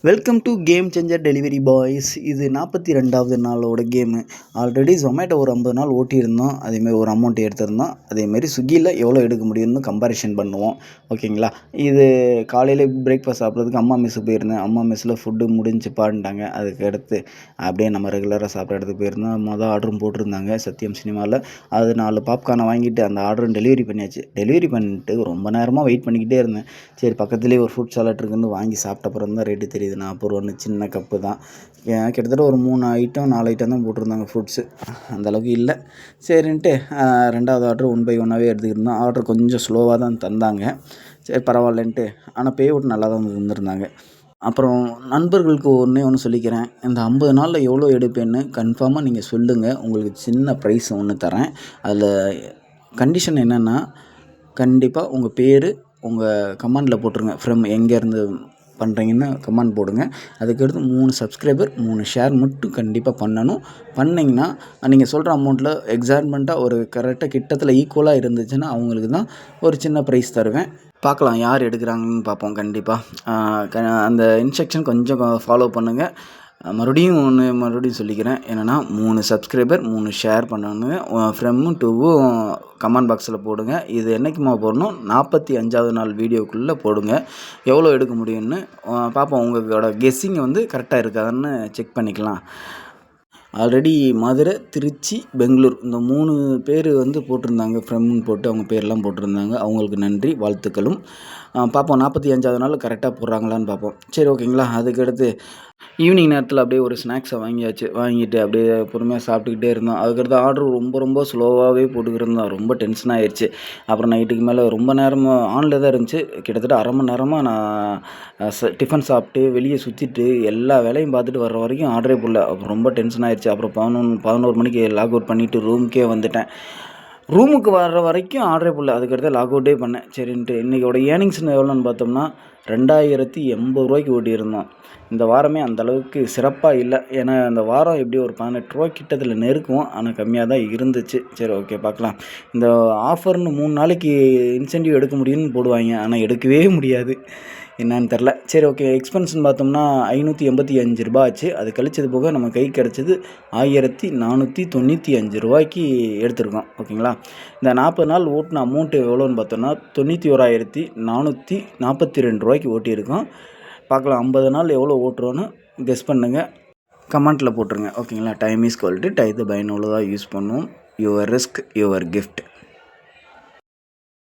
Welcome to game changer delivery boys. இது 42வது நாளோட game. Already Zomato ஒரு 50 நாள் ஓட்டியிருந்தோம். அதேமாரி ஒரு அமௌண்ட் எடுத்திருந்தோம். அதேமாரி ஸ்விக்கியில் எவ்வளோ எடுக்க முடியும்னு கம்பேரிஷன் பண்ணுவோம். ஓகேங்களா? இது காலையில் பிரேக்ஃபாஸ்ட் சாப்பிட்றதுக்கு அம்மா மெஸ்ஸுக்கு போயிருந்தேன். அம்மா மெஸ்ஸில் ஃபுட்டு முடிஞ்சுப்பான்ட்டாங்க. அதுக்கு அடுத்து அப்படியே நம்ம ரெகுலராக சாப்பிட்ற இடத்துக்கு போயிருந்தோம். மொதல் ஆர்டரும் போட்டிருந்தாங்க சத்யம் சினிமாவில். அது 4 பாப்கார்னை வாங்கிட்டு அந்த ஆர்டரும் டெலிவரி பண்ணியாச்சு. டெலிவரி பண்ணிட்டு ரொம்ப நேரமாக வெயிட் பண்ணிக்கிட்டே இருந்தேன். சரி பக்கத்துலேயே ஒரு ஃப்ரூட் சாலட் இருக்குன்னு வாங்கி சாப்பிட்ட அப்புறம் தான் ரேட்டு தெரியுது. 40 ரூபான்னு சின்ன கப்பு தான். கிட்டத்தட்ட ஒரு 3 ஐட்டம் 4 ஐட்டம் தான் போட்டிருந்தாங்க ஃப்ரூட்ஸு. அந்தளவுக்கு இல்லை. சரின்ட்டு 2வது ஆர்டர் 1 பை 1ஆகவே எடுத்துக்கிட்டு இருந்தோம். ஆர்டர் கொஞ்சம் ஸ்லோவாக தான் தந்தாங்க. சரி பரவாயில்லன்ட்டு. ஆனால் பே அவுட் நல்லா தான் தந்துருந்தாங்க. அப்புறம் நண்பர்களுக்கு ஒன்று சொல்லிக்கிறேன். இந்த 50 நாளில் எவ்வளோ எடுப்பேன்னு கன்ஃபார்மாக நீங்கள் சொல்லுங்கள். உங்களுக்கு சின்ன ப்ரைஸ் ஒன்று தரேன். அதில் கண்டிஷன் என்னென்னா, கண்டிப்பாக உங்கள் பேர் உங்கள் கமெண்டில் போட்டுருங்க. ஃப்ரம் எங்கேருந்து பண்ணுறீங்கன்னு கமெண்ட் போடுங்க. அதுக்கடுத்து 3 சப்ஸ்கிரைபர் 3 ஷேர் மட்டும் கண்டிப்பாக பண்ணணும். பண்ணிங்கன்னா நீங்கள் சொல்கிற அமௌண்ட்டில் எக்ஸாக்ட்மெண்ட்டாக ஒரு கரெக்டாக கிட்டத்தில் ஈக்குவலாக இருந்துச்சுன்னா அவங்களுக்கு தான் ஒரு சின்ன ப்ரைஸ் தருவேன். பார்க்கலாம் யார் எடுக்கிறாங்கன்னு பார்ப்போம் கண்டிப்பாக. அந்த இன்ஸ்ட்ரக்ஷன் கொஞ்சம் ஃபாலோ பண்ணுங்கள். மறுபடியும் சொல்லிக்கிறேன். என்னென்னா 3 சப்ஸ்கிரைபர் 3 ஷேர் பண்ணணுங்க. ஃப்ரம்மும் டூவும் கமெண்ட் பாக்ஸில் போடுங்க. இது என்றைக்குமா போடணும்? 45வது நாள் வீடியோக்குள்ளே போடுங்க. எவ்வளோ எடுக்க முடியும்னு பார்ப்போம். உங்களோட கெஸ்ஸிங் வந்து கரெக்டாக இருக்காதுன்னு செக் பண்ணிக்கலாம். ஆல்ரெடி மதுரை, திருச்சி, பெங்களூர் இந்த 3 பேர் வந்து போட்டிருந்தாங்க. ஃப்ரம்னு போட்டு அவங்க பேர்லாம் போட்டிருந்தாங்க. அவங்களுக்கு நன்றி வாழ்த்துக்களும். பார்ப்போம் 45வது நாள் கரெக்டாக போடுறாங்களான்னு பார்ப்போம். சரி ஓகேங்களா? அதுக்கடுத்து ஈவினிங் நேரத்தில் அப்படியே ஒரு ஸ்நாக்ஸை வாங்கிட்டு அப்படியே பொறுமையாக சாப்பிட்டுக்கிட்டே இருந்தோம். அதுக்கடுத்து ஆர்டர் ரொம்ப ஸ்லோவாகவே போட்டுக்கிட்டு இருந்தோம். ரொம்ப டென்ஷன் ஆயிடுச்சு. அப்புறம் நைட்டுக்கு மேலே ரொம்ப நேரமாக ஆனில் தான் இருந்துச்சு. கிட்டத்தட்ட அரை மணி நேரமாக நான் டிஃபன் சாப்பிட்டு வெளியே சுற்றிட்டு எல்லா வேலையும் பார்த்துட்டு வர்ற வரைக்கும் ஆர்டரே போடல. அப்புறம் ரொம்ப டென்ஷன் ஆயிடுச்சு. அப்புறம் 11 மணிக்கு லாக் அவுட் பண்ணிவிட்டு ரூமுக்கே வந்துட்டேன். ரூமுக்கு வர்ற வரைக்கும் ஆர்டரே போடல. அதுக்கடுத்து லாக் அவுட்டே பண்ணேன். சரின்ட்டு இன்றைக்கோட ஏர்னிங்ஸ்னு எவ்வளோன்னு பார்த்தோம்னா 2080 ஓட்டியிருந்தோம். இந்த வாரமே அந்தளவுக்கு சிறப்பாக இல்லை. ஏன்னா இந்த வாரம் எப்படி ஒரு 18 ரூபா கிட்டத்தில் நெருக்கும். ஆனால் கம்மியாக தான் இருந்துச்சு. சரி ஓகே பார்க்கலாம். இந்த ஆஃபர்னு 3 நாளைக்கு இன்சென்டிவ் எடுக்க முடியும்னு போடுவாங்க. ஆனால் எடுக்கவே முடியாது. என்னான்னு தெரில. சரி ஓகே. எக்ஸ்பென்ஸ்னு பார்த்தோம்னா 585 ரூபா ஆச்சு. அது கழிச்சது போக நம்ம கை கிடச்சது 1495 ரூபாய்க்கு எடுத்திருக்கோம். ஓகேங்களா? இந்த 40 நாள் ஓட்டின அமௌண்ட்டு எவ்வளோன்னு பார்த்தோம்னா 91,442 ரூபாய்க்கு ஓட்டியிருக்கோம். பார்க்கலாம் 50 நாள் எவ்வளோ ஓட்டுறோன்னு கெஸ் பண்ணுங்கள். கமெண்ட்டில் போட்டுருங்க. ஓகேங்களா? Time is quality. டயத்தை பயனுள்ளதாக யூஸ் பண்ணுவோம். Your risk your gift.